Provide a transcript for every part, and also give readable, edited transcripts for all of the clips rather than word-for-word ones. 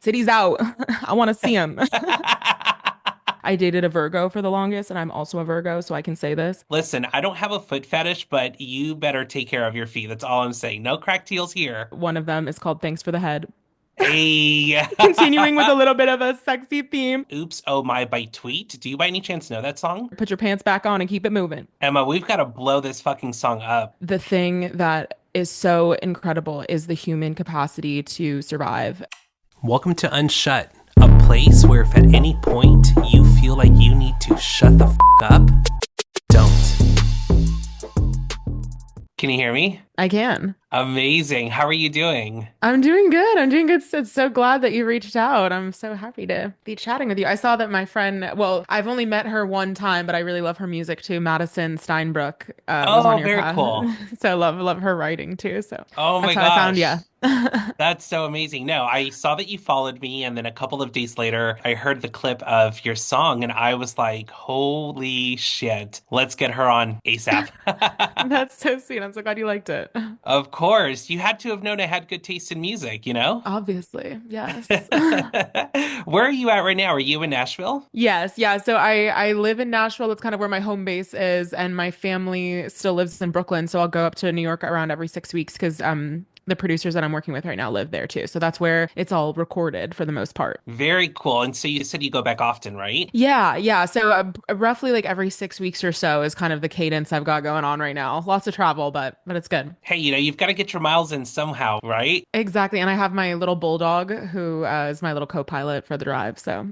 City's out. I want to see him. I dated a Virgo for the longest, and I'm also a Virgo, so I can say this. Listen, I don't have a foot fetish, but you better take care of your feet. That's all I'm saying. No cracked heels here. One of them is called Thanks for the Head. Hey. Continuing with a little bit of a sexy theme. Oops, oh my by Tweet. Do you by any chance know that song? Put your pants back on and keep it moving. Emma, we've got to blow this fucking song up. The thing that is so incredible is the human capacity to survive. Welcome to Unshut, a place where if at any point you feel like you need to shut the up, don't. Can you hear me? I can. Amazing. How are you doing? I'm doing good. I'm doing good. So so glad that you reached out. I'm so happy to be chatting with you. I saw that my friend, well, I've only met her one time, but I really love her music too. Madison Steinbrook was on Oh, your very path. cool. So I love her writing too. So Oh that's my how I found you. gosh. That's so amazing. No, I saw that you followed me, and then a couple of days later, I heard the clip of your song, and I was like, holy shit, let's get her on ASAP. That's so sweet. I'm so glad you liked it. Of course, you had to have known I had good taste in music, you know? Obviously, yes. Where are you at right now? Are you in Nashville? Yes, yeah. So I live in Nashville. That's kind of where my home base is, and my family still lives in Brooklyn. So I'll go up to New York around every 6 weeks because the producers that I'm working with right now live there too. So that's where it's all recorded for the most part. Very cool. And so you said you go back often, right? Yeah, yeah. So roughly like every 6 weeks or so is kind of the cadence I've got going on right now. Lots of travel, but it's good. Hey, you've got to get your miles in somehow, right? Exactly. And I have my little bulldog who is my little co-pilot for the drive. So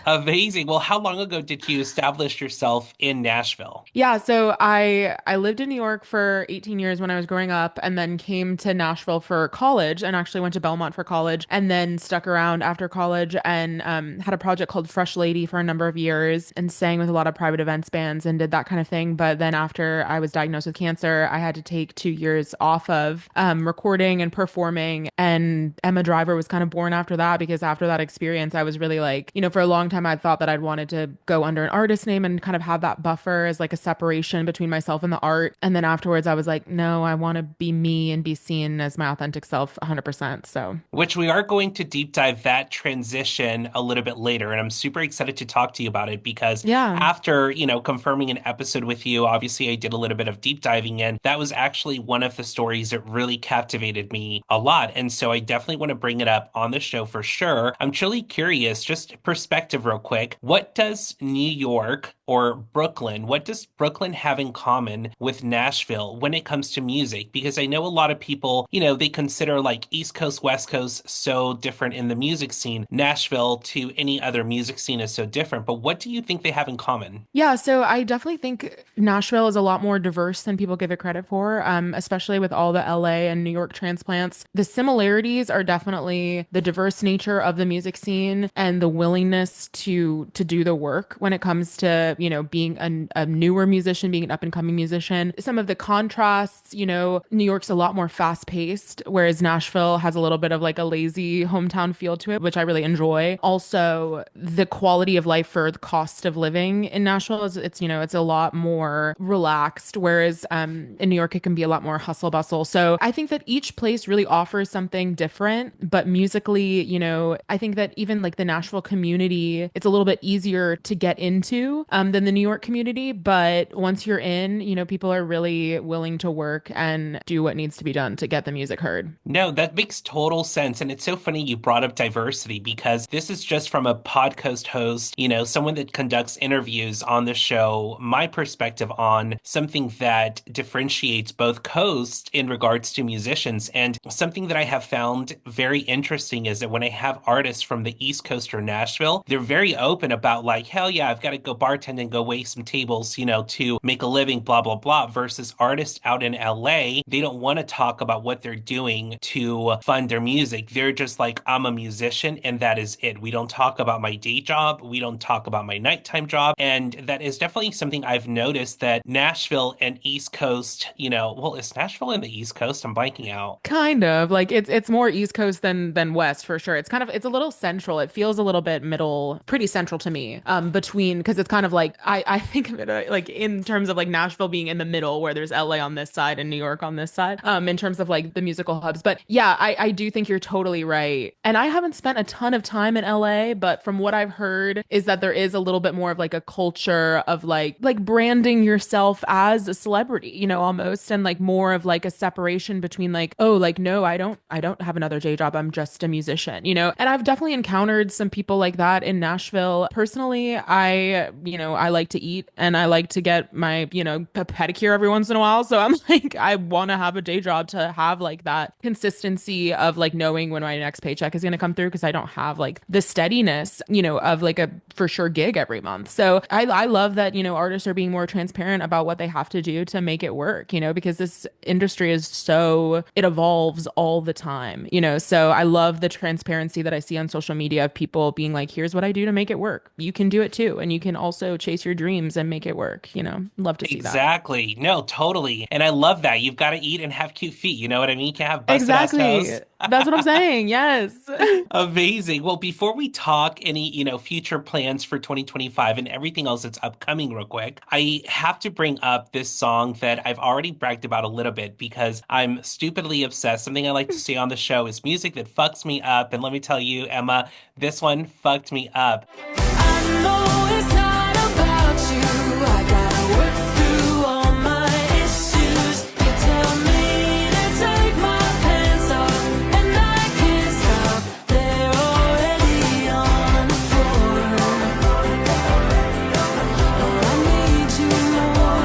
Amazing. Well, how long ago did you establish yourself in Nashville? yeah, so I lived in New York for 18 years when I was growing up and then came to Nashville for college and actually went to Belmont for college and then stuck around after college and had a project called Fresh Lady for a number of years and sang with a lot of private events bands and did that kind of thing. But then after I was diagnosed with cancer, I had to take 2 years off of recording and performing. And Emma Driver was kind of born after that because after that experience, I was really like, for a long time, I'd thought that I'd wanted to go under an artist name and kind of have that buffer as like a separation between myself and the art. And then afterwards, I was like, no, I want to be me and be seen as my authentic self 100%. So, Which we are going to deep dive that transition a little bit later. And I'm super excited to talk to you about it because yeah. after, confirming an episode with you, obviously I did a little bit of deep diving and that was actually one of the stories that really captivated me a lot. And so I definitely want to bring it up on the show for sure. I'm truly curious, just perspective real quick. What does New York or Brooklyn, what does Brooklyn have in common with Nashville when it comes to music? Because I know a lot of people, they consider like East Coast, West Coast so different in the music scene. Nashville to any other music scene is so different. But what do you think they have in common? Yeah, so I definitely think Nashville is a lot more diverse than people give it credit for, especially with all the LA and New York transplants. The similarities are definitely the diverse nature of the music scene and the willingness to do the work when it comes to, being a newer musician, being an up and coming musician. Some of the contrasts, New York's a lot more fast paced, whereas Nashville has a little bit of like a lazy hometown feel to it, which I really enjoy. Also, the quality of life for the cost of living in Nashville is it's a lot more relaxed, whereas in New York it can be a lot more hustle bustle. So I think that each place really offers something different, but musically, I think that even like the Nashville community, it's a little bit easier to get into than the New York community. But once you're in, people are really willing to work and do what needs to be done to get the music heard. No, that makes total sense. And it's so funny you brought up diversity because this is just from a podcast host, someone that conducts interviews on the show, my perspective on something that differentiates both coasts in regards to musicians. And something that I have found very interesting is that when I have artists from the East Coast or Nashville, they're very open about like, hell yeah, I've got to go bartend and go wait some tables, to make a living, blah, blah, blah, versus artists out in LA, they don't want to talk about what they're doing to fund their music. They're just like, I'm a musician and that is it. We don't talk about my day job. We don't talk about my nighttime job. And that is definitely something I've noticed that Nashville and East Coast, well, is Nashville in the East Coast? I'm blanking out. Kind of like it's more East Coast than West for sure. It's a little central. It feels a little bit pretty central to me, between, because it's kind of like I think of it like in terms of like Nashville being in the middle where there's LA on this side and New York on this side, in terms of like the musical hubs. But yeah, I do think you're totally right. And I haven't spent a ton of time in LA, but from what I've heard is that there is a little bit more of like a culture of like branding yourself as a celebrity, almost, and like more of like a separation between like, oh, like no, I don't have another day job. I'm just a musician, And I've definitely encountered some people like that in Nashville. Personally, I like to eat and I like to get my, a pedicure every once in a while. So I'm like, I want to have a day job to have like that consistency of like knowing when my next paycheck is going to come through, because I don't have like the steadiness, of like a for sure gig every month. So I love that, artists are being more transparent about what they have to do to make it work, because this industry is so, it evolves all the time, So I love the transparency that I see on social media of people being like, here's what I do to make it work. You can do it too. And you can also chase your dreams and make it work, Love to see that. Exactly. No, totally. And I love that. You've got to eat and have cute feet. You know what I mean? You can't have busted ass Exactly. toes. That's what I'm saying. Yes. Amazing. Well, before we talk any, future plans for 2025 and everything else that's upcoming real quick, I have to bring up this song that I've already bragged about a little bit because I'm stupidly obsessed. Something I like to say on the show is music that fucks me up. And let me tell you, Emma, this one fucked me up. I know it's not about you. I gotta work through all my issues. You tell me to take my pants off, and I can't stop. They're already on the floor. Oh, I need you more.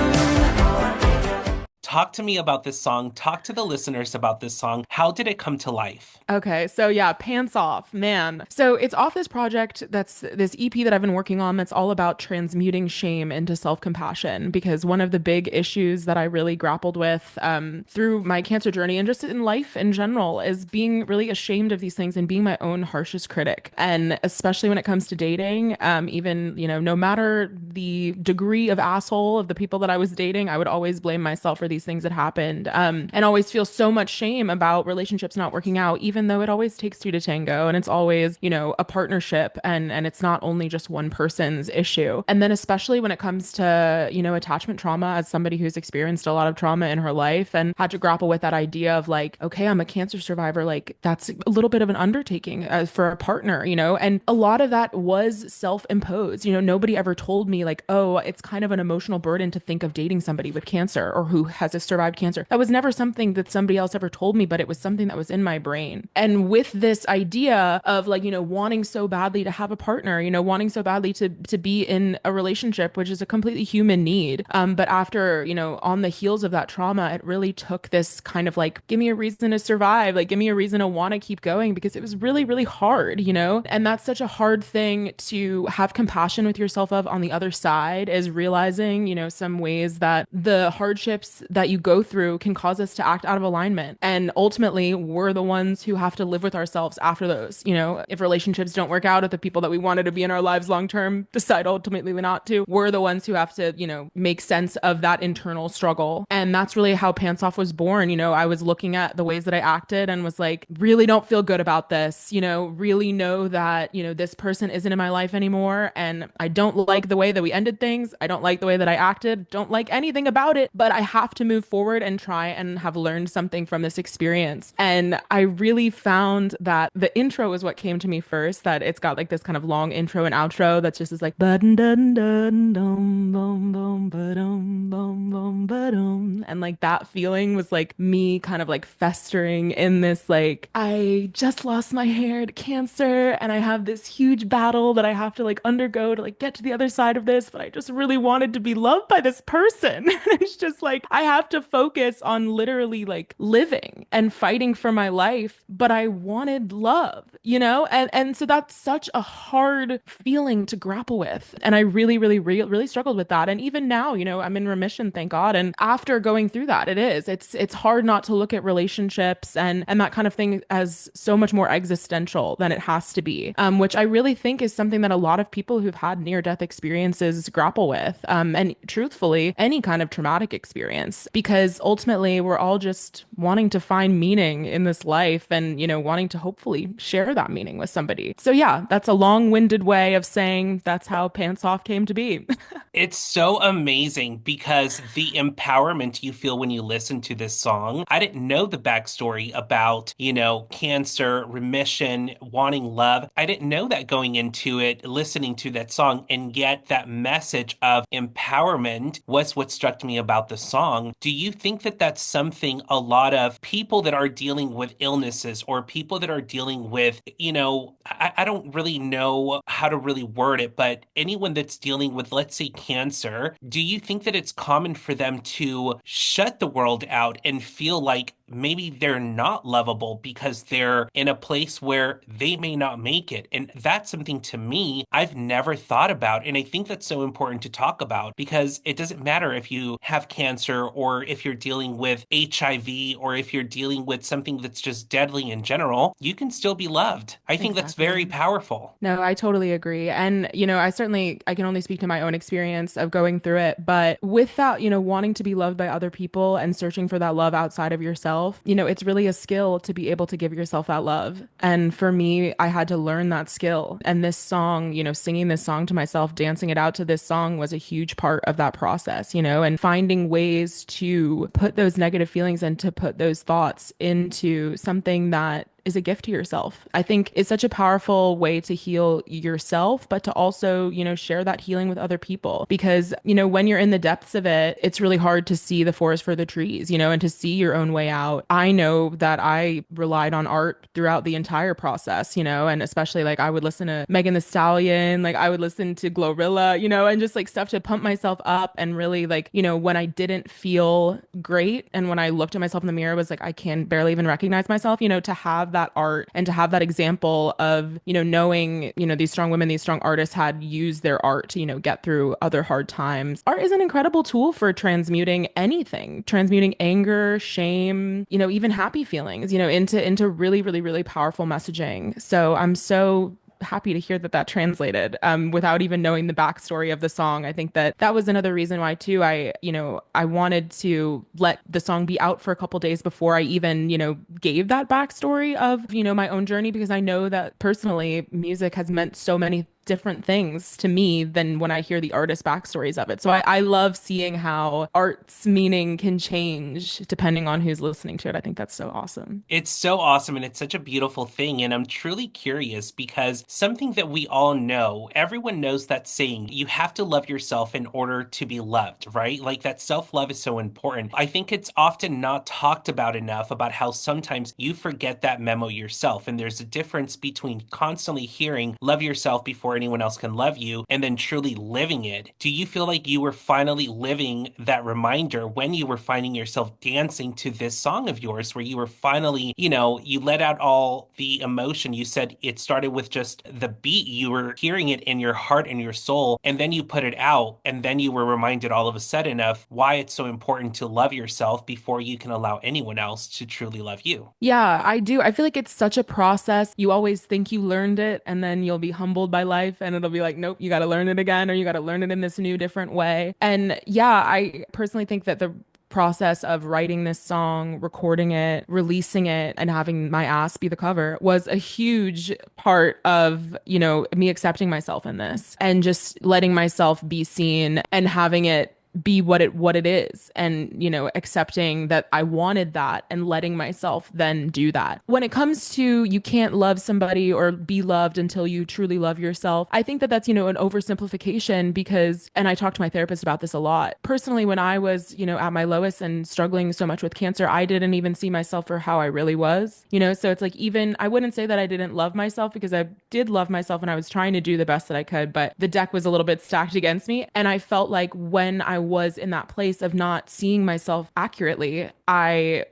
Talk to me about this song. Talk to the listeners about this song. How did it come to life? Okay, so yeah, Pants Off, man. So it's off this project that's this EP that I've been working on that's all about transmuting shame into self-compassion. Because one of the big issues that I really grappled with, through my cancer journey and just in life in general, is being really ashamed of these things and being my own harshest critic. And especially when it comes to dating, even, no matter the degree of asshole of the people that I was dating, I would always blame myself for these things that happened, and always feel so much shame about relationships not working out, even though it always takes two to tango and it's always, a partnership, and it's not only just one person's issue. And then especially when it comes to, attachment trauma, as somebody who's experienced a lot of trauma in her life and had to grapple with that idea of like, okay, I'm a cancer survivor, like that's a little bit of an undertaking, for a partner, and a lot of that was self-imposed. Nobody ever told me like, oh, it's kind of an emotional burden to think of dating somebody with cancer or who has survived cancer. That was never something that somebody else ever told me, but it was something that was in my brain. And with this idea of like, wanting so badly to have a partner, wanting so badly to be in a relationship, which is a completely human need. But after, on the heels of that trauma, it really took this kind of like, give me a reason to survive, like give me a reason to want to keep going, because it was really, really hard, And that's such a hard thing to have compassion with yourself of on the other side, is realizing, some ways that the hardships that you go through can cause us to act out of alignment. And ultimately, we're the ones who have to live with ourselves after those. If relationships don't work out, if the people that we wanted to be in our lives long term decide ultimately not to, we're the ones who have to, make sense of that internal struggle. And that's really how Pants Off was born. I was looking at the ways that I acted and was like, really don't feel good about this, really know that, this person isn't in my life anymore. And I don't like the way that we ended things. I don't like the way that I acted, don't like anything about it, but I have to move forward and try and have learned something from this experience. And I really found that the intro is what came to me first, that it's got like this kind of long intro and outro that's just this like button dun dun dum bum bum ba-dum bum bum ba-dum. And like that feeling was like me kind of like festering in this like, I just lost my hair to cancer and I have this huge battle that I have to like undergo to like get to the other side of this, but I just really wanted to be loved by this person. It's just like I have to focus on literally like living and fighting for my life, but I wanted love, and so that's such a hard feeling to grapple with. And I really, really, really struggled with that. And even now, I'm in remission, thank God. And after going through that, it's hard not to look at relationships and that kind of thing as so much more existential than it has to be, which I really think is something that a lot of people who've had near-death experiences grapple with. And truthfully, any kind of traumatic experience. because ultimately we're all just wanting to find meaning in this life and, wanting to hopefully share that meaning with somebody. So yeah, that's a long-winded way of saying that's how Pants Off came to be. It's so amazing because the empowerment you feel when you listen to this song. I didn't know the backstory about, cancer, remission, wanting love. I didn't know that going into it, listening to that song, and yet that message of empowerment was what struck me about the song. Do you think that that's something a lot of people that are dealing with illnesses or people that are dealing with, I don't really know how to really word it, but anyone that's dealing with, let's say, cancer, do you think that it's common for them to shut the world out and feel like maybe they're not lovable because they're in a place where they may not make it? And that's something to me I've never thought about. And I think that's so important to talk about because it doesn't matter if you have cancer or if you're dealing with HIV or if you're dealing with something that's just deadly in general, you can still be loved. I think that's very Exactly. powerful. No, I totally agree. And, I can only speak to my own experience of going through it. But with that, wanting to be loved by other people and searching for that love outside of yourself, it's really a skill to be able to give yourself that love. And for me, I had to learn that skill. And this song, singing this song to myself, dancing it out to this song was a huge part of that process, and finding ways to put those negative feelings and to put those thoughts into something that is a gift to yourself. I think it's such a powerful way to heal yourself, but to also, share that healing with other people. Because, when you're in the depths of it, it's really hard to see the forest for the trees, and to see your own way out. I know that I relied on art throughout the entire process, and especially like I would listen to Megan the Stallion, like I would listen to Glorilla, and just like stuff to pump myself up and really like, when I didn't feel great and when I looked at myself in the mirror was like, I can barely even recognize myself, to have that art and to have that example of, knowing, these strong women, these strong artists had used their art to, get through other hard times. Art is an incredible tool for transmuting anything, transmuting anger, shame, even happy feelings, into really, really, really powerful messaging. So I'm so happy to hear that that translated without even knowing the backstory of the song. I think that that was another reason why too I wanted to let the song be out for a couple days before I even gave that backstory of my own journey, because I know that personally music has meant so many different things to me than when I hear the artist backstories of it. So I love seeing how art's meaning can change depending on who's listening to it. I think that's so awesome. It's so awesome and it's such a beautiful thing. And I'm truly curious because something that we all know, everyone knows that saying, you have to love yourself in order to be loved, right? Like that self-love is so important. I think it's often not talked about enough about how sometimes you forget that memo yourself. And there's a difference between constantly hearing love yourself before anyone else can love you and then truly living it. Do you feel like you were finally living that reminder when you were finding yourself dancing to this song of yours, where you were finally, you let out all the emotion? You said it started with just the beat. You were hearing it in your heart and your soul, and then you put it out, and then you were reminded all of a sudden of why it's so important to love yourself before you can allow anyone else to truly love you. Yeah, I do. I feel like it's such a process. You always think you learned it, and then you'll be humbled by life, and it'll be like, nope, you got to learn it again, or you got to learn it in this new, different way. And yeah, I personally think that the process of writing this song, recording it, releasing it, and having my ass be the cover was a huge part of, me accepting myself in this and just letting myself be seen and having it be what it is, and accepting that I wanted that and letting myself then do that. When it comes to you can't love somebody or be loved until you truly love yourself, I think that that's an oversimplification, because, and I talk to my therapist about this a lot personally, when I was at my lowest and struggling so much with cancer, I didn't even see myself for how I really was, so it's like, even I wouldn't say that I didn't love myself, because I did love myself and I was trying to do the best that I could, but the deck was a little bit stacked against me. And I felt like when I was in that place of not seeing myself accurately, I,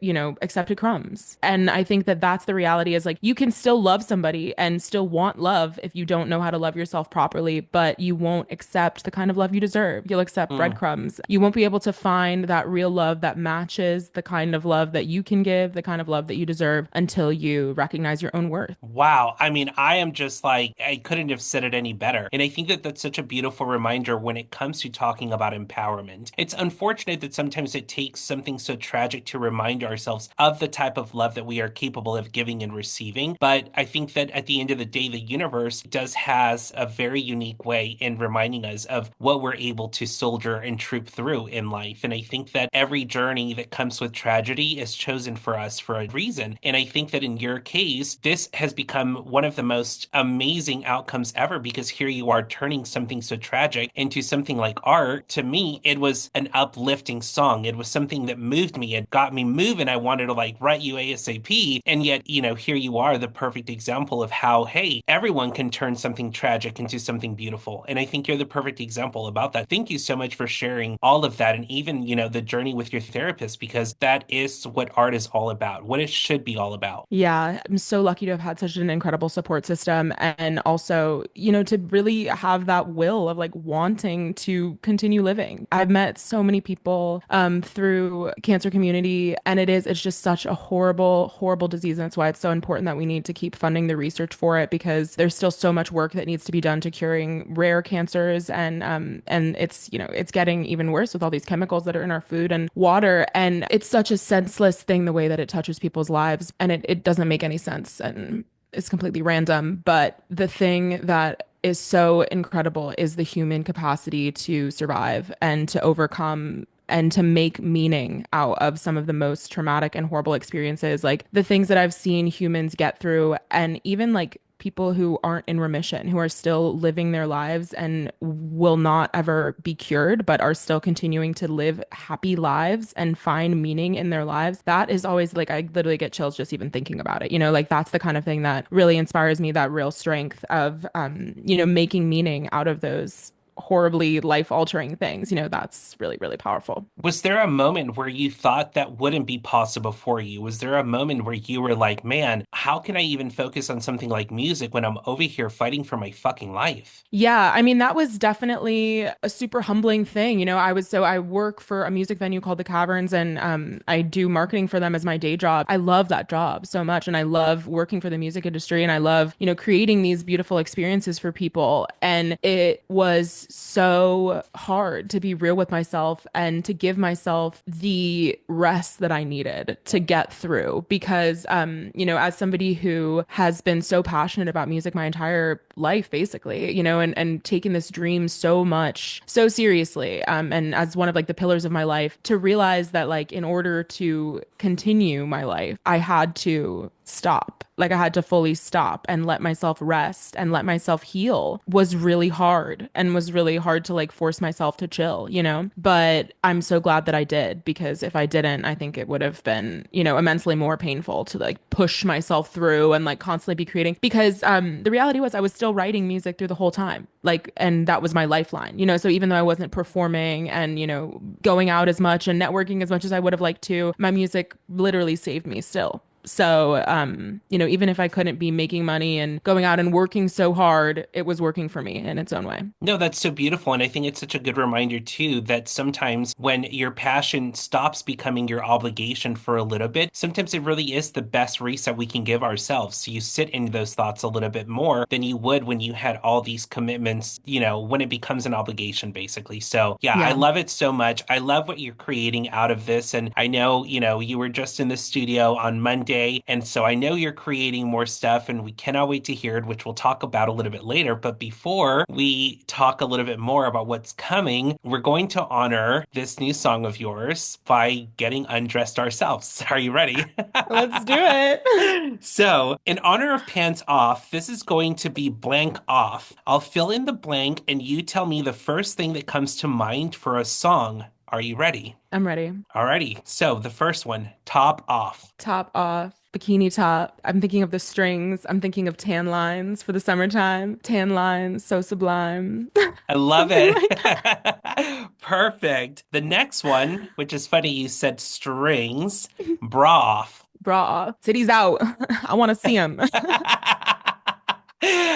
accepted crumbs. And I think that that's the reality is like you can still love somebody and still want love if you don't know how to love yourself properly, but you won't accept the kind of love you deserve. You'll accept Mm. breadcrumbs. You won't be able to find that real love that matches the kind of love that you can give, the kind of love that you deserve until you recognize your own worth. Wow. I mean, I am just like, I couldn't have said it any better. And I think that that's such a beautiful reminder when it comes to talking about empowerment. It's unfortunate that sometimes it takes something so tragic to remind ourselves of the type of love that we are capable of giving and receiving. But I think that at the end of the day, the universe does has a very unique way in reminding us of what we're able to soldier and troop through in life. And I think that every journey that comes with tragedy is chosen for us for a reason. And I think that in your case, this has become one of the most amazing outcomes ever because here you are turning something so tragic into something like art. To me, it was an uplifting song. It was something that moved me. It got me moving. I wanted to like write you ASAP. And yet, here you are, the perfect example of how, hey, everyone can turn something tragic into something beautiful. And I think you're the perfect example about that. Thank you so much for sharing all of that and even, the journey with your therapist because that is what art is all about, what it should be all about. Yeah, I'm so lucky to have had such an incredible support system and also, to really have that will of like wanting to continue living. I've met so many people through cancer community and it's just such a horrible, horrible disease. And that's why it's so important that we need to keep funding the research for it because there's still so much work that needs to be done to curing rare cancers and it's getting even worse with all these chemicals that are in our food and water. And it's such a senseless thing the way that it touches people's lives and it doesn't make any sense and it's completely random. But the thing that is so incredible is the human capacity to survive and to overcome and to make meaning out of some of the most traumatic and horrible experiences, like the things that I've seen humans get through, and even like people who aren't in remission, who are still living their lives and will not ever be cured, but are still continuing to live happy lives and find meaning in their lives. That is always like, I literally get chills just even thinking about it. Like that's the kind of thing that really inspires me, that real strength of, making meaning out of those horribly life altering things. That's really, really powerful. Was there a moment where you thought that wouldn't be possible for you? Was there a moment where you were like, man, how can I even focus on something like music when I'm over here fighting for my fucking life? Yeah, I mean, that was definitely a super humbling thing. I work for a music venue called The Caverns and I do marketing for them as my day job. I love that job so much and I love working for the music industry and I love, creating these beautiful experiences for people. And it was so hard to be real with myself and to give myself the rest that I needed to get through because, as somebody who has been so passionate about music my entire life, basically, and taking this dream so much, so seriously, and as one of like the pillars of my life, to realize that like in order to continue my life, I had to stop. Like I had to fully stop and let myself rest and let myself heal was really hard and was really hard to like force myself to chill. But I'm so glad that I did because if I didn't, I think it would have been, immensely more painful to like push myself through and like constantly be creating because the reality was I was still writing music through the whole time. Like, and that was my lifeline. So even though I wasn't performing and, going out as much and networking as much as I would have liked to, my music literally saved me still. So, even if I couldn't be making money and going out and working so hard, it was working for me in its own way. No, that's so beautiful. And I think it's such a good reminder, too, that sometimes when your passion stops becoming your obligation for a little bit, sometimes it really is the best reset we can give ourselves. So you sit in those thoughts a little bit more than you would when you had all these commitments, when it becomes an obligation, basically. So, yeah, I Yeah. love it so much. I love what you're creating out of this. And I know, you were just in the studio on Monday. And so I know you're creating more stuff, and we cannot wait to hear it, which we'll talk about a little bit later. But before we talk a little bit more about what's coming, we're going to honor this new song of yours by getting undressed ourselves. Are you ready? Let's do it. So, in honor of Pants Off, this is going to be blank off. I'll fill in the blank, and you tell me the first thing that comes to mind for a song. Are you ready? I'm ready. Alrighty. So the first one, top off. Top off, bikini top. I'm thinking of the strings. I'm thinking of tan lines for the summertime. Tan lines, so sublime. I love Something it. like that. Perfect. The next one, which is funny, you said strings, bra off. Bra, titties out. I want to see them.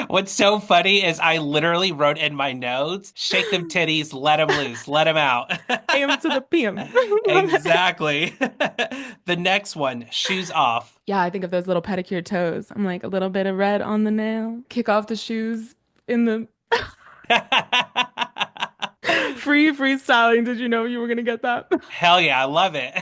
What's so funny is I literally wrote in my notes, shake them titties, let them loose, let them out. AM to the PM. Love it. Exactly. The next one, shoes off. Yeah, I think of those little pedicure toes. I'm like a little bit of red on the nail. Kick off the shoes in the freestyling. Did you know you were gonna get that? Hell yeah, I love it.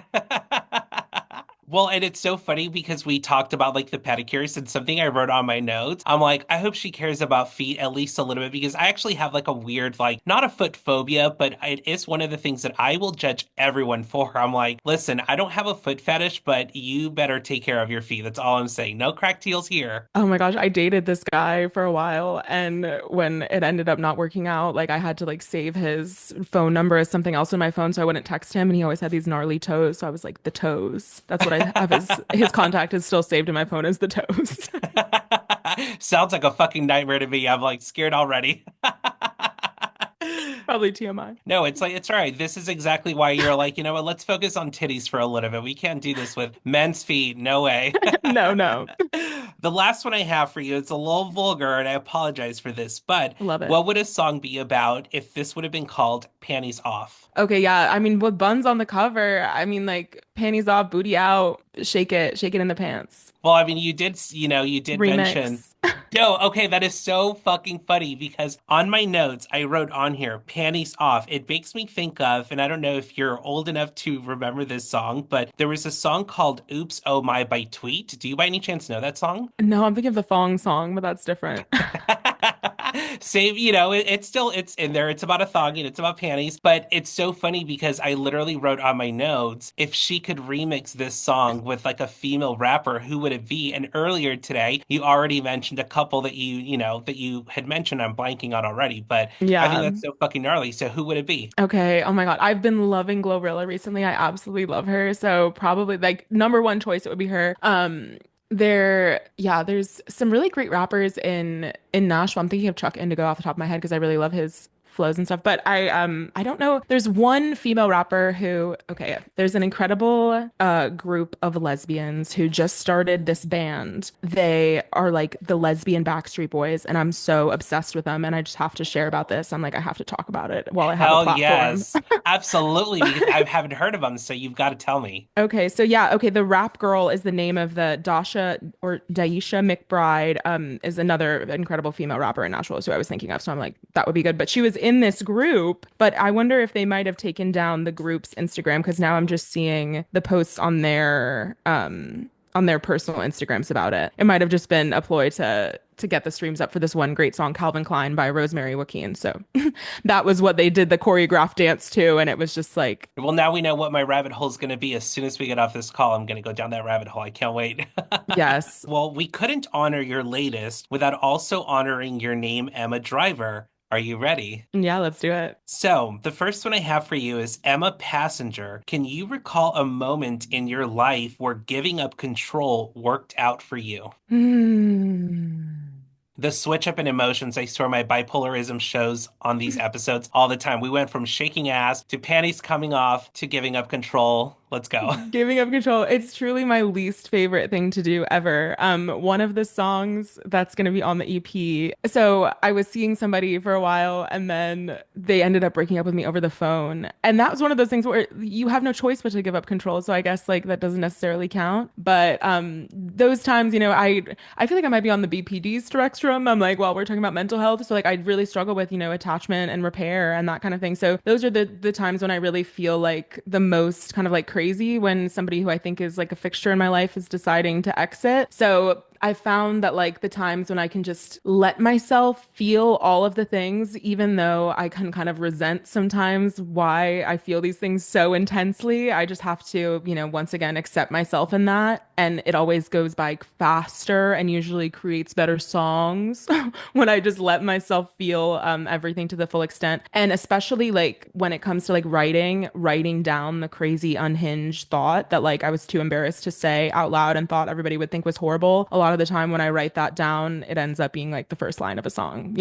Well, and it's so funny because we talked about like the pedicures and something I wrote on my notes. I'm like, I hope she cares about feet at least a little bit because I actually have like a weird, like, not a foot phobia, but it is one of the things that I will judge everyone for. I'm like, listen, I don't have a foot fetish, but you better take care of your feet. That's all I'm saying. No cracked heels here. Oh my gosh, I dated this guy for a while, and when it ended up not working out, like I had to like save his phone number as something else in my phone so I wouldn't text him, and he always had these gnarly toes, so I was like the toes. That's what I have his contact is still saved in my phone as the toes. Sounds like a fucking nightmare to me. I'm like scared already. Probably TMI. No, it's like, it's all right. This is exactly why you're like, you know what? Let's focus on titties for a little bit. We can't do this with men's feet. No way. No, no. The last one I have for you, it's a little vulgar, and I apologize for this, but Love it. what would a song be about if this would have been called Panties Off? Okay, yeah. I mean, with buns on the cover, I mean, like panties off, booty out, shake it in the pants. Well, I mean, you did mention. Remix. No, okay, that is so fucking funny because on my notes, I wrote on here, Panties Off. It makes me think of, and I don't know if you're old enough to remember this song, but there was a song called Oops, Oh My by Tweet. Do you by any chance know that song? No, I'm thinking of the thong song, but that's different. Same, it's in there. It's about a thong and it's about panties, but it's so funny because I literally wrote on my notes if she could remix this song with like a female rapper, who would it be? And earlier today, you already mentioned a couple that that you had mentioned. I'm blanking on already, but I think Yeah. that's so fucking gnarly. So who would it be? Okay. Oh my God. I've been loving Glorilla recently. I absolutely love her. So probably like number one choice, it would be her. There's some really great rappers in Nashville. I'm thinking of Chuck Indigo off the top of my head because I really love his flows and stuff. But I don't know. There's one female rapper who, okay, there's an incredible group of lesbians who just started this band. They are like the lesbian Backstreet Boys, and I'm so obsessed with them. And I just have to share about this. I'm like, I have to talk about it while I have a Hell platform. yes, absolutely. Because I haven't heard of them, so you've got to tell me. Okay, so yeah, okay, the Rap Girl is the name of the Dasha or Daisha McBride, is another incredible female rapper in Nashville, is who I was thinking of. So I'm like, that would be good. But she was in this group, but I wonder if they might have taken down the group's Instagram because now I'm just seeing the posts on their personal Instagrams about it. It might have just been a ploy to get the streams up for this one great song, Calvin Klein by Rosemary Joaquin. So that was what they did the choreographed dance to, and it was just like, Well, now we know what my rabbit hole is going to be. As soon as we get off this call, I'm going to go down that rabbit hole. I can't wait. yes. Well, we couldn't honor your latest without also honoring your name, Emma Driver. Are you ready? Yeah, let's do it. So, the first one I have for you is Emma Passenger. Can you recall a moment in your life where giving up control worked out for you? Hmm. The switch up in emotions, I swear my bipolarism shows on these episodes all the time. We went from shaking ass to panties coming off to giving up control. Let's go. Giving up control. It's truly my least favorite thing to do ever. One of the songs that's going to be on the EP. So I was seeing somebody for a while and then they ended up breaking up with me over the phone. And that was one of those things where you have no choice but to give up control. So I guess like that doesn't necessarily count. But those times, I feel like I might be on the BPD spectrum. I'm like, well, we're talking about mental health. So like I really struggle with, attachment and repair and that kind of thing. So those are the times when I really feel like the most kind of like crazy when somebody who I think is like a fixture in my life is deciding to exit. So I found that like the times when I can just let myself feel all of the things, even though I can kind of resent sometimes why I feel these things so intensely, I just have to, once again accept myself in that. And it always goes by faster and usually creates better songs when I just let myself feel everything to the full extent. And especially like when it comes to like writing down the crazy unhinged thought that like I was too embarrassed to say out loud and thought everybody would think was horrible. A lot of the time when I write that down, it ends up being like the first line of a song,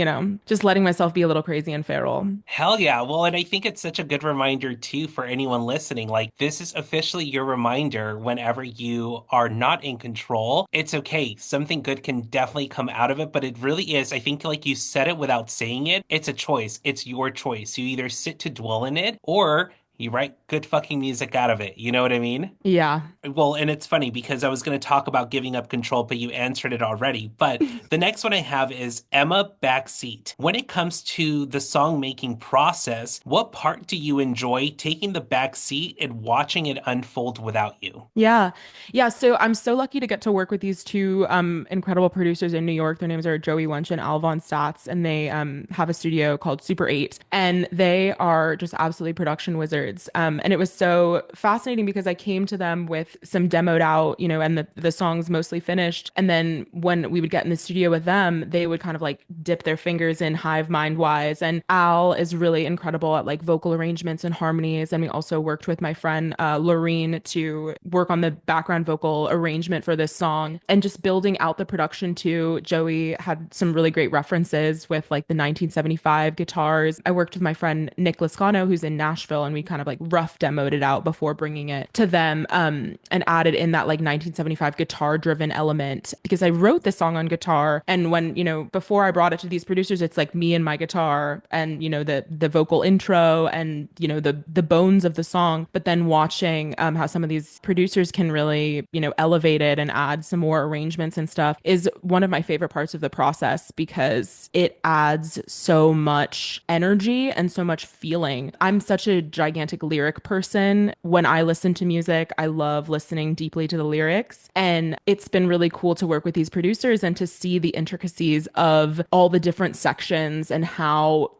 just letting myself be a little crazy and feral. Hell yeah. Well, and I think it's such a good reminder too for anyone listening. Like, this is officially your reminder whenever you are not in control. It's okay. Something good can definitely come out of it, but it really is. I think, like you said it without saying it, it's a choice. It's your choice. You either sit to dwell in it or you write good fucking music out of it. You know what I mean? Yeah. Well, and it's funny because I was going to talk about giving up control, but you answered it already. But the next one I have is Emma Backseat. When it comes to the song making process, what part do you enjoy taking the back seat and watching it unfold without you? Yeah. Yeah. So I'm so lucky to get to work with these two incredible producers in New York. Their names are Joey Wunsch and Alvon Stats, and they have a studio called Super 8. And they are just absolutely production wizards. And it was so fascinating because I came to them with some demoed out, and the songs mostly finished. And then when we would get in the studio with them, they would kind of like dip their fingers in hive mind wise. And Al is really incredible at like vocal arrangements and harmonies. And we also worked with my friend Lorene to work on the background vocal arrangement for this song and just building out the production too. Joey had some really great references with like the 1975 guitars. I worked with my friend Nick Lascano, who's in Nashville, and we kind of like rough demoed it out before bringing it to them, and added in that like 1975 guitar driven element because I wrote this song on guitar. And when, before I brought it to these producers, it's like me and my guitar and, the vocal intro and, the bones of the song. But then watching how some of these producers can really, elevate it and add some more arrangements and stuff is one of my favorite parts of the process because it adds so much energy and so much feeling. I'm such a gigantic lyric person. When I listen to music, I love listening deeply to the lyrics. And it's been really cool to work with these producers and to see the intricacies of all the different sections and how,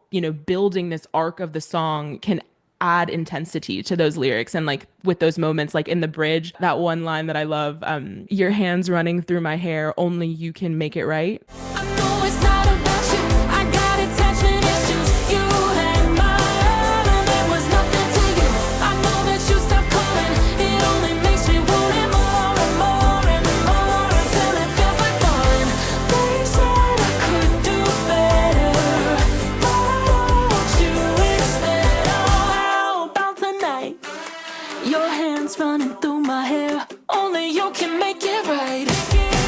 building this arc of the song can add intensity to those lyrics. And like with those moments like in the bridge, that one line that I love, your hands running through my hair, only you can make it right. I know it's not about you. I got attachment issues. You had my heart and there was nothing to you. I know that you stopped calling. It only makes me want it more and more and more until it feels like falling. They said I could do better. Why don't you instead? Oh, how about tonight? Your hands running through my hair. Only you can make it right.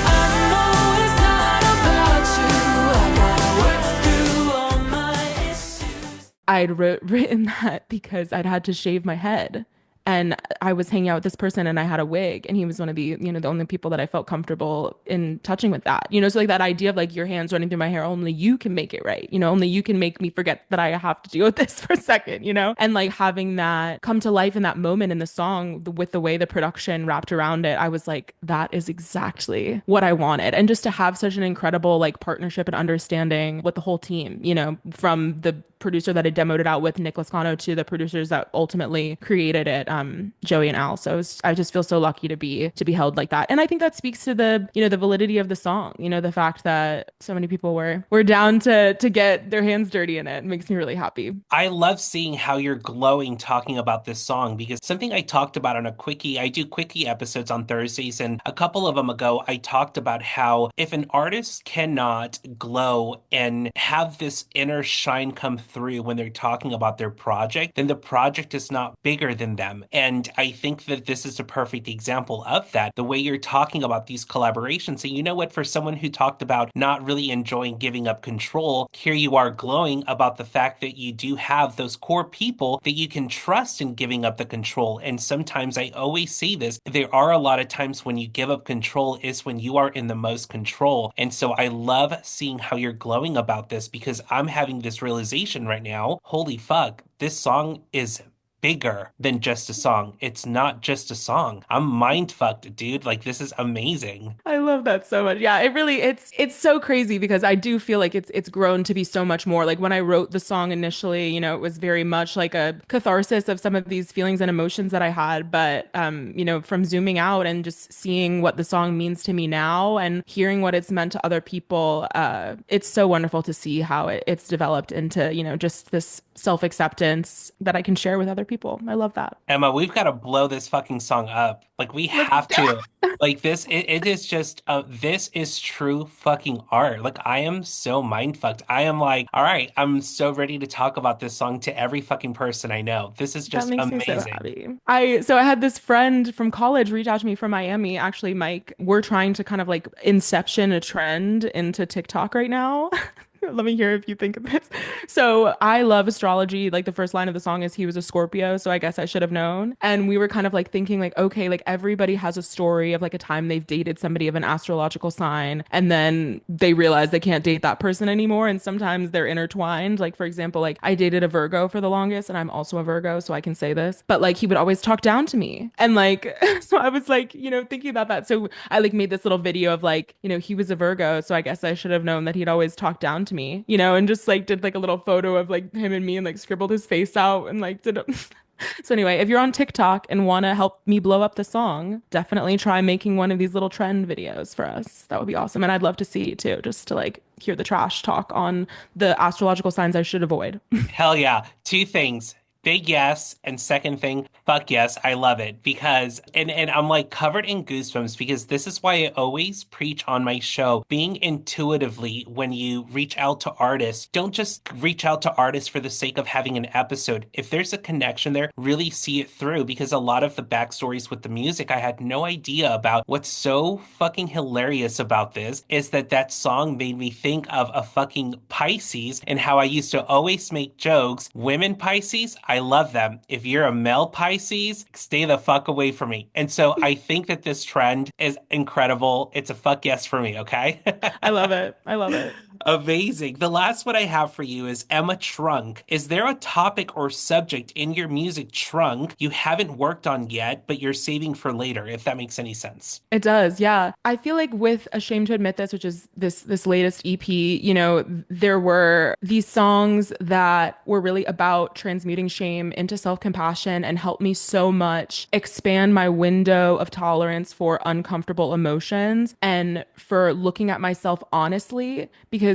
I know it's not about you. I gotta work through all my issues. Written that because I'd had to shave my head. And I was hanging out with this person and I had a wig and he was one of the only people that I felt comfortable in touching with that. So like that idea of like your hands running through my hair, only you can make it right. Only you can make me forget that I have to deal with this for a second, and like having that come to life in that moment in the song with the way the production wrapped around it, I was like, that is exactly what I wanted. And just to have such an incredible like partnership and understanding with the whole team, from the producer that I demoed it out with, Nick Lascano, to the producers that ultimately created it, Joey and Al. So I just feel so lucky to be held like that. And I think that speaks to the validity of the song, the fact that so many people were down to get their hands dirty in it. It makes me really happy. I love seeing how you're glowing talking about this song because something I talked about on a quickie, I do quickie episodes on Thursdays, and a couple of them ago, I talked about how if an artist cannot glow and have this inner shine come through when they're talking about their project, then the project is not bigger than them. And I think that this is a perfect example of that. The way you're talking about these collaborations. And you know what? For someone who talked about not really enjoying giving up control, here you are glowing about the fact that you do have those core people that you can trust in giving up the control. And sometimes I always say this, there are a lot of times when you give up control is when you are in the most control. And so I love seeing how you're glowing about this because I'm having this realization right now. Holy fuck, this song is bigger than just a song. It's not just a song. I'm mind fucked, dude. Like this is amazing. I love that so much. Yeah, it's so crazy because I do feel like it's grown to be so much more. Like when I wrote the song initially, it was very much like a catharsis of some of these feelings and emotions that I had. But from zooming out and just seeing what the song means to me now and hearing what it's meant to other people, it's so wonderful to see how it's developed into, just this self-acceptance that I can share with other people. I love that. Emma, we've got to blow this fucking song up. Like we Let's have to. Like this, it is just this is true fucking art. Like I am so mind fucked. I am like, all right, I'm so ready to talk about this song to every fucking person I know. This is That just makes me so amazing. happy. I had this friend from college reach out to me from Miami, actually, Mike. We're trying to kind of like inception a trend into TikTok right now. Let me hear if you think of this. So I love astrology. Like the first line of the song is he was a Scorpio, so I guess I should have known. And we were kind of like thinking like, okay, like everybody has a story of like a time they've dated somebody of an astrological sign, and then they realize they can't date that person anymore. And sometimes they're intertwined. Like for example, like I dated a Virgo for the longest, and I'm also a Virgo, so I can say this. But like he would always talk down to me. And like so I was like, thinking about that. So I like made this little video of like, he was a Virgo, so I guess I should have known that he'd always talk down to me, and just like did like a little photo of like him and me and like scribbled his face out and like did it. So anyway, if you're on TikTok and want to help me blow up the song, definitely try making one of these little trend videos for us. That would be awesome. And I'd love to see it too, just to like hear the trash talk on the astrological signs I should avoid. Hell yeah. Two things. Big yes, and second thing, fuck yes, I love it because and I'm like covered in goosebumps because this is why I always preach on my show being intuitively when you reach out to artists, don't just reach out to artists for the sake of having an episode. If there's a connection there, really see it through because a lot of the backstories with the music I had no idea about. What's so fucking hilarious about this is that song made me think of a fucking Pisces and how I used to always make jokes. Women Pisces, I love them. If you're a male Pisces, stay the fuck away from me. And so I think that this trend is incredible. It's a fuck yes for me, okay? I love it. I love it. Amazing. The last one I have for you is Emma Trunk. Is there a topic or subject in your music trunk you haven't worked on yet, but you're saving for later, if that makes any sense? It does, yeah. I feel like with Ashamed to Admit This, which is this latest EP, there were these songs that were really about transmuting shame into self-compassion and helped me so much expand my window of tolerance for uncomfortable emotions and for looking at myself honestly because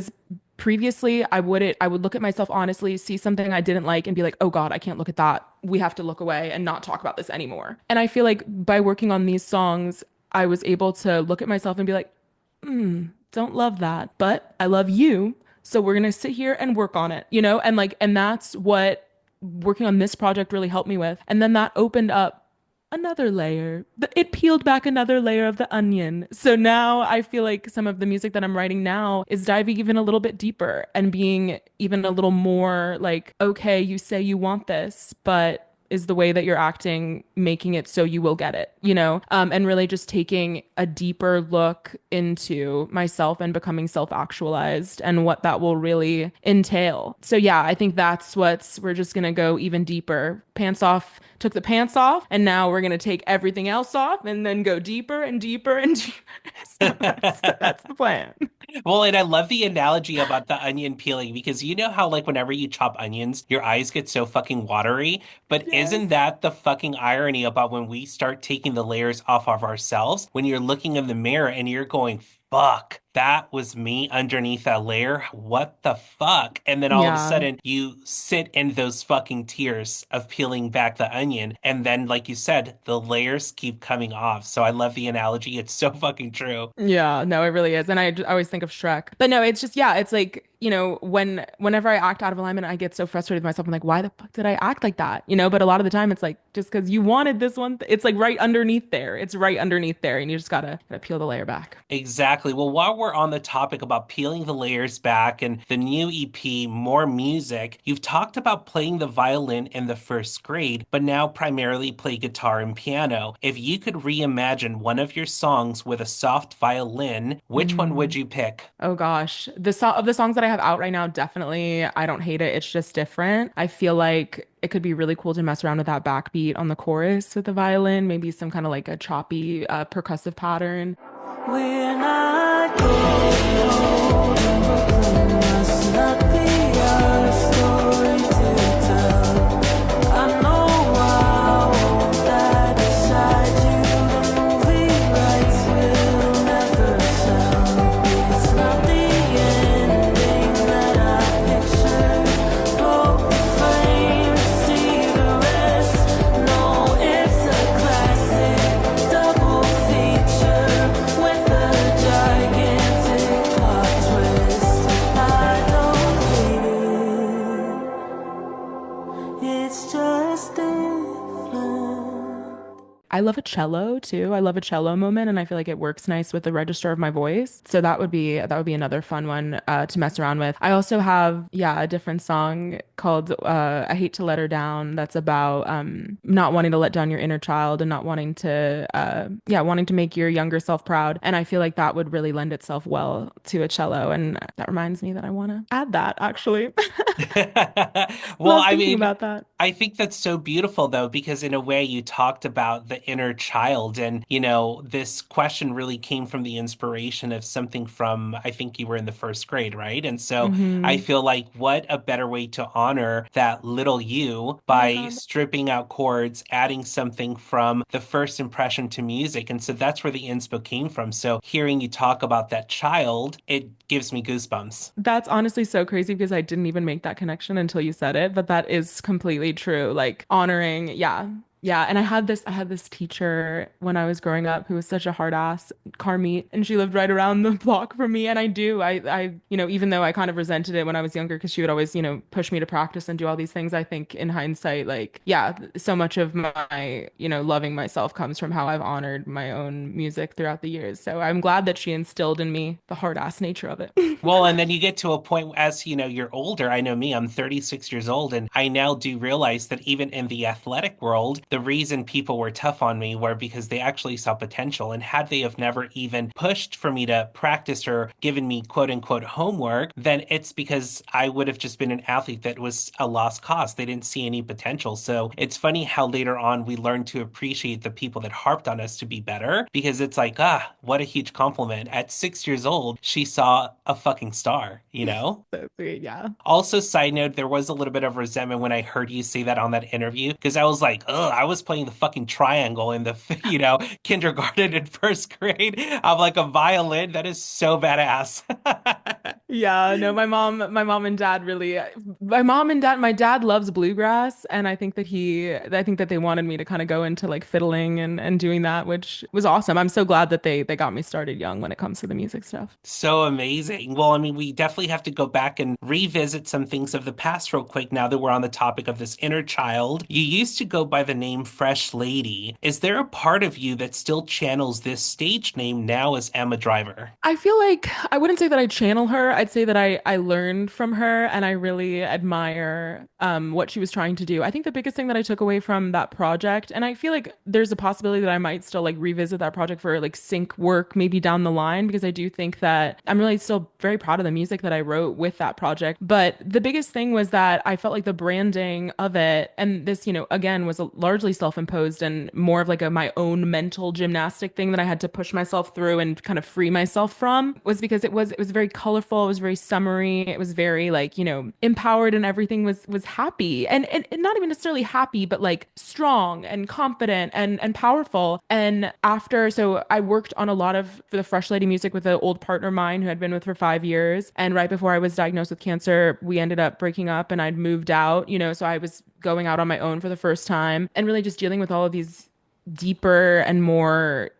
previously I would look at myself honestly, see something I didn't like and be like, "Oh God, I can't look at that. We have to look away and not talk about this anymore." And I feel like by working on these songs, I was able to look at myself and be like, don't love that, but I love you. So we're gonna sit here and work on it, And like, and that's what working on this project really helped me with. And then that opened up another layer. It peeled back another layer of the onion. So now I feel like some of the music that I'm writing now is diving even a little bit deeper and being even a little more like, okay, you say you want this, but is the way that you're acting making it so you will get it, and really just taking a deeper look into myself and becoming self-actualized and what that will really entail. So yeah, I think we're just gonna go even deeper. Pants off, took the pants off, and now we're gonna take everything else off and then go deeper and deeper and deeper. So that's the plan. Well, and I love the analogy about the onion peeling because you know how, like, whenever you chop onions, your eyes get so fucking watery. But isn't Yes. that the fucking irony about when we start taking the layers off of ourselves? When you're looking in the mirror and you're going, fuck, that was me underneath that layer. What the fuck? And then all of a Yeah. sudden you sit in those fucking tears of peeling back the onion. And then, like you said, the layers keep coming off. So I love the analogy. It's so fucking true. Yeah, no, it really is. And I always think of Shrek. But no, it's just, yeah, it's like, whenever I act out of alignment, I get so frustrated with myself. I'm like, why the fuck did I act like that? But a lot of the time it's like, just because you wanted this one, it's like right underneath there. It's right underneath there. And you just gotta peel the layer back. Exactly. Well, while we're on the topic about peeling the layers back and the new EP, More Music, you've talked about playing the violin in the first grade, but now primarily play guitar and piano. If you could reimagine one of your songs with a soft violin, which one would Mm. you pick? Oh gosh. Of the songs that I I have out right now, definitely, I don't hate it. It's just different. I feel like it could be really cool to mess around with that backbeat on the chorus with the violin, maybe some kind of like a choppy percussive pattern. We're not gold, Brooklyn must not be our story to tell. I know I won't die beside you. The movie rights will never sell. It's not the ending that I pictured. Broke the frame to see the rest. No, it's a classic double feature with a gigantic plot twist. I don't hate it. It's just different. I love a cello too. I love a cello moment, and I feel like it works nice with the register of my voice. So that would be another fun one to mess around with. I also have a different song called "I Hate to Let Her Down." That's about not wanting to let down your inner child and not wanting to make your younger self proud. And I feel like that would really lend itself well to a cello, and that reminds me that I want to add that actually. Well, Love I thinking mean, about that. I think that's so beautiful though, because in a way you talked about the inner child and, this question really came from the inspiration of something from, I think you were in the first grade, right? And so I Hmm. feel like what a better way to honor that little you Oh my by God. stripping out chords, adding something from the first impression to music. And so that's where the inspo came from. So hearing you talk about that child, it gives me goosebumps. That's honestly so crazy because I didn't even make that connection until you said it, but that is completely true. Like honoring, yeah. Yeah, and I had this teacher when I was growing up who was such a hard ass, Carmeet, and she lived right around the block from me. And even though I kind of resented it when I was younger because she would always, push me to practice and do all these things, I think in hindsight, like, yeah, so much of my, loving myself comes from how I've honored my own music throughout the years. So I'm glad that she instilled in me the hard ass nature of it. Well, and then you get to a point as you're older. I know me, I'm 36 years old, and I now do realize that even in the athletic world, the reason people were tough on me were because they actually saw potential. And had they have never even pushed for me to practice or given me quote unquote homework, then it's because I would have just been an athlete that was a lost cause. They didn't see any potential. So it's funny how later on we learn to appreciate the people that harped on us to be better because it's like, what a huge compliment. At 6 years old, she saw a fucking star, you know? So sweet, yeah. Also, side note, there was a little bit of resentment when I heard you say that on that interview because I was like, ugh, I was playing the fucking triangle in the, kindergarten and first grade. I'm like a violin. That is so badass. Yeah, no, my dad loves bluegrass, and I think that they wanted me to kind of go into like fiddling and doing that, which was awesome. I'm so glad that they got me started young when it comes to the music stuff. So amazing. Well, I mean, we definitely have to go back and revisit some things of the past real quick now that we're on the topic of this inner child. You used to go by the name Fresh Lady. Is there a part of you that still channels this stage name now as Emma Driver? I feel like I wouldn't say that I channel her. I'd say that I learned from her and I really admire what she was trying to do. I think the biggest thing that I took away from that project, and I feel like there's a possibility that I might still like revisit that project for like sync work maybe down the line because I do think that I'm really still very proud of the music that I wrote with that project. But the biggest thing was that I felt like the branding of it, and this, again, was largely self-imposed and more of like my own mental gymnastic thing that I had to push myself through and kind of free myself from, was because it was very colorful, it was very summery, it was very like, empowered, and everything was happy and not even necessarily happy, but like strong and confident and powerful. And so I worked on a lot of for the Fresh Lady music with an old partner of mine who I'd been with for 5 years. And right before I was diagnosed with cancer, we ended up breaking up and I'd moved out, so I was going out on my own for the first time and really just dealing with all of these deeper and more,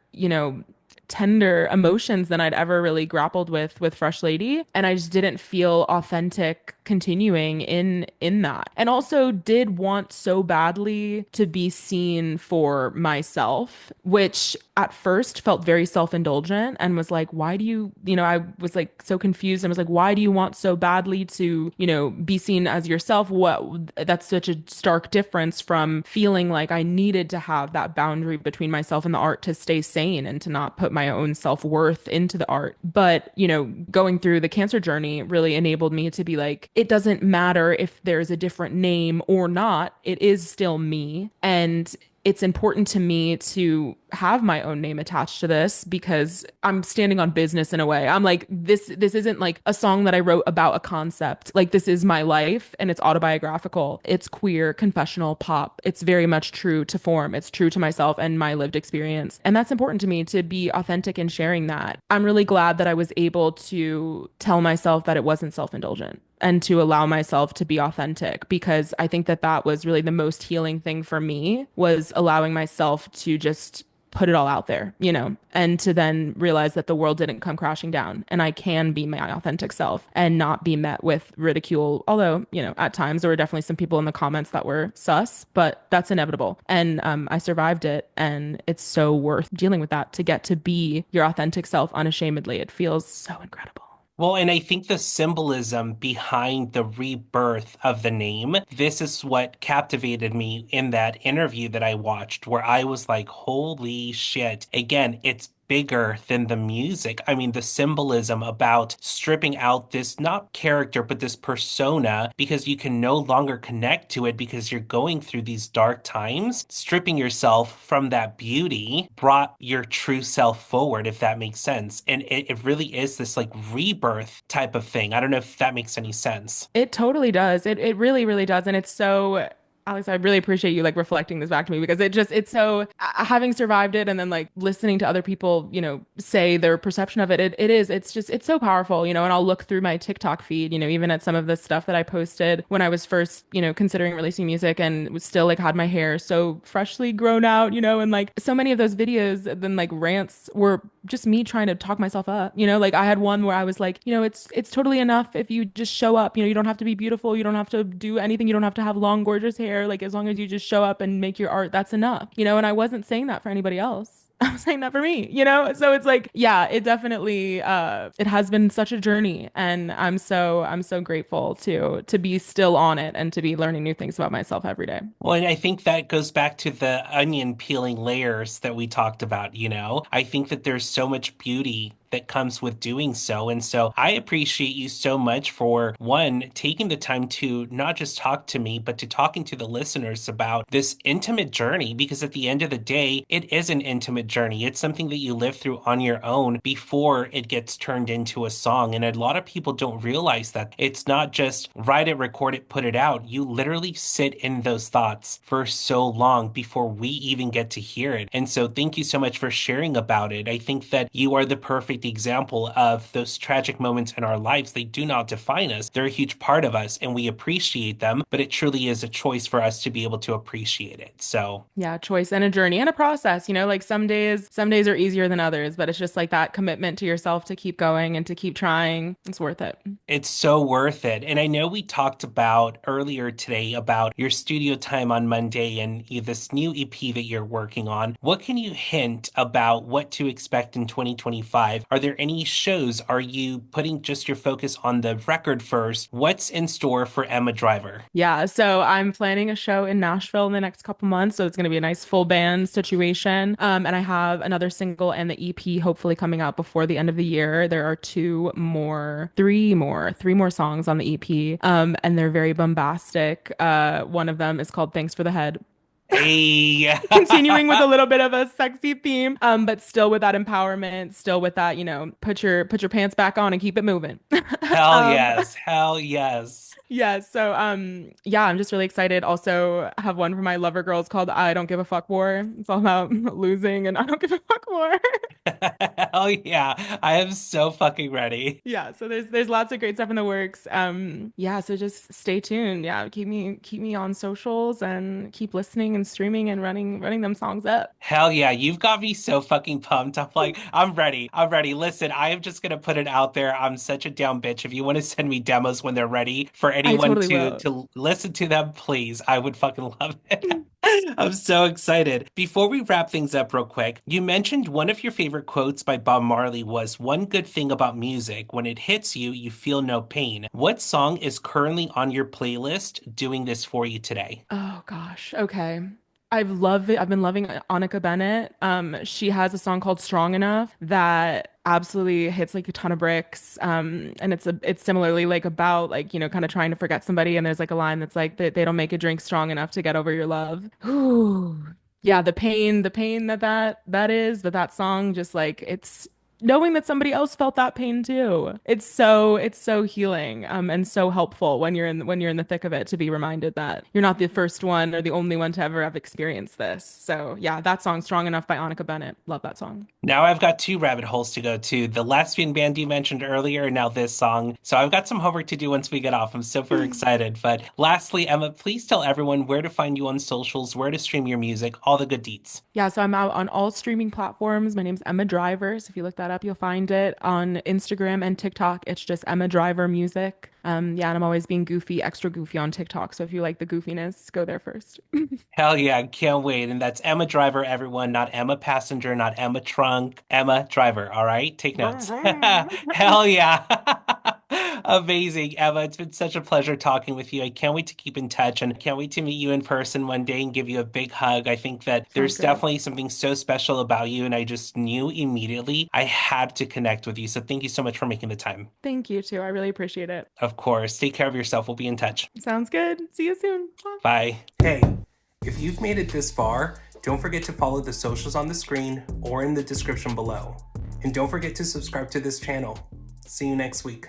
tender emotions than I'd ever really grappled with Fresh Lady, and I just didn't feel authentic continuing in that. And also did want so badly to be seen for myself, which at first felt very self-indulgent and was like, why do you, I was like so confused and was like, why do you want so badly to, be seen as yourself? That's such a stark difference from feeling like I needed to have that boundary between myself and the art to stay sane and to not put my own self-worth into the art. But, going through the cancer journey really enabled me to be like, it doesn't matter if there's a different name or not, it is still me. And it's important to me to have my own name attached to this because I'm standing on business in a way. I'm like, this isn't like a song that I wrote about a concept. Like this is my life and it's autobiographical. It's queer, confessional, pop. It's very much true to form. It's true to myself and my lived experience. And that's important to me to be authentic in sharing that. I'm really glad that I was able to tell myself that it wasn't self-indulgent and to allow myself to be authentic because I think that that was really the most healing thing for me was allowing myself to just put it all out there, and to then realize that the world didn't come crashing down and I can be my authentic self and not be met with ridicule. Although, at times there were definitely some people in the comments that were sus, but that's inevitable. And I survived it. And it's so worth dealing with that to get to be your authentic self unashamedly. It feels so incredible. Well, and I think the symbolism behind the rebirth of the name, this is what captivated me in that interview that I watched, where I was like, holy shit. Again, it's bigger than the music. I mean, the symbolism about stripping out this not character, but this persona because you can no longer connect to it because you're going through these dark times. Stripping yourself from that beauty brought your true self forward, if that makes sense. And it really is this like rebirth type of thing. I don't know if that makes any sense. It totally does. It really, really does. And it's so, Alex, I really appreciate you like reflecting this back to me because it's so, having survived it and then like listening to other people, say their perception of it, it's so powerful, and I'll look through my TikTok feed, even at some of the stuff that I posted when I was first, considering releasing music and was still like had my hair so freshly grown out, and like so many of those videos, then like rants were just me trying to talk myself up, like I had one where I was like, it's totally enough if you just show up, you don't have to be beautiful, you don't have to do anything, you don't have to have long, gorgeous hair, like as long as you just show up and make your art, that's enough, and I wasn't saying that for anybody else. I was saying that for me, So it's like, yeah, it definitely it has been such a journey and I'm so grateful to be still on it and to be learning new things about myself every day. Well, and I think that goes back to the onion peeling layers that we talked about, I think that there's so much beauty that comes with doing so. And so I appreciate you so much for one, taking the time to not just talk to me, but to talking to the listeners about this intimate journey, because at the end of the day, it is an intimate journey. It's something that you live through on your own before it gets turned into a song. And a lot of people don't realize that it's not just write it, record it, put it out. You literally sit in those thoughts for so long before we even get to hear it. And so thank you so much for sharing about it. I think that you are the perfect example of those tragic moments in our lives. They do not define us. They're a huge part of us and we appreciate them, but it truly is a choice for us to be able to appreciate it. So yeah, choice and a journey and a process, like some days are easier than others, but it's just like that commitment to yourself to keep going and to keep trying. It's worth it. it's so worth it. And I know we talked about earlier today about your studio time on Monday and this new EP that you're working on. What can you hint about what to expect in 2025? Are there any shows? Are you putting just your focus on the record first? What's in store for Emma Driver? Yeah, so I'm planning a show in Nashville in the next couple months, so it's going to be a nice full band situation. And I have another single and the EP hopefully coming out before the end of the year. There are three more songs on the EP, and they're very bombastic. One of them is called "Thanks for the Head." Hey, Continuing with a little bit of a sexy theme, but still with that empowerment, still with that, put your pants back on and keep it moving. hell um, yes, hell yes. yeah, so yeah, I'm just really excited. Also have one for my lover girls called I Don't Give a Fuck War. It's all about losing and I don't give a fuck war. Hell yeah, I am so fucking ready. Yeah, so there's lots of great stuff in the works. Yeah, so just stay tuned. Yeah, keep me on socials and keep listening and streaming and running them songs up. Hell yeah, you've got me so fucking pumped. I'm like, I'm ready. I'm ready. Listen, I am just gonna put it out there. I'm such a down bitch. If you want to send me demos when they're ready for I anyone totally to will. to listen to them, please. I would fucking love it. I'm so excited. Before we wrap things up real quick, you mentioned one of your favorite quotes by Bob Marley was one good thing about music, when it hits you, you feel no pain. What song is currently on your playlist doing this for you today? Oh gosh. Okay. I've been loving Annika Bennett. She has a song called Strong Enough that absolutely hits like a ton of bricks. And it's similarly like about like, you know, kind of trying to forget somebody. And there's like a line that's like they don't make a drink strong enough to get over your love. Whew. Yeah, the pain that is, but that song just like it's knowing that somebody else felt that pain too. It's so healing and so helpful when you're in the thick of it to be reminded that you're not the first one or the only one to ever have experienced this. So yeah, that song Strong Enough by Annika Bennett. Love that song. Now I've got two rabbit holes to go to. The lesbian band you mentioned earlier, and now this song. So I've got some homework to do once we get off. I'm super excited. But lastly, Emma, please tell everyone where to find you on socials, where to stream your music, all the good deets. Yeah, so I'm out on all streaming platforms. My name's Emma Driver. So if you look that up, you'll find it on Instagram and TikTok. It's just Emma Driver Music. Yeah, and I'm always being goofy, extra goofy on TikTok. So if you like the goofiness, go there first. Hell yeah, can't wait. And that's Emma Driver, everyone, not Emma Passenger, not Emma Trunk, Emma Driver. All right, take Vroom, notes. vroom. Hell yeah. Amazing, Emma. It's been such a pleasure talking with you. I can't wait to keep in touch and can't wait to meet you in person one day and give you a big hug. I think that Sounds there's great. definitely something so special about you, and I just knew immediately I had to connect with you. So thank you so much for making the time. Thank you too. I really appreciate it. Of course, take care of yourself. We'll be in touch. Sounds good. See you soon. Bye. Hey, if you've made it this far, don't forget to follow the socials on the screen or in the description below. And don't forget to subscribe to this channel. See you next week.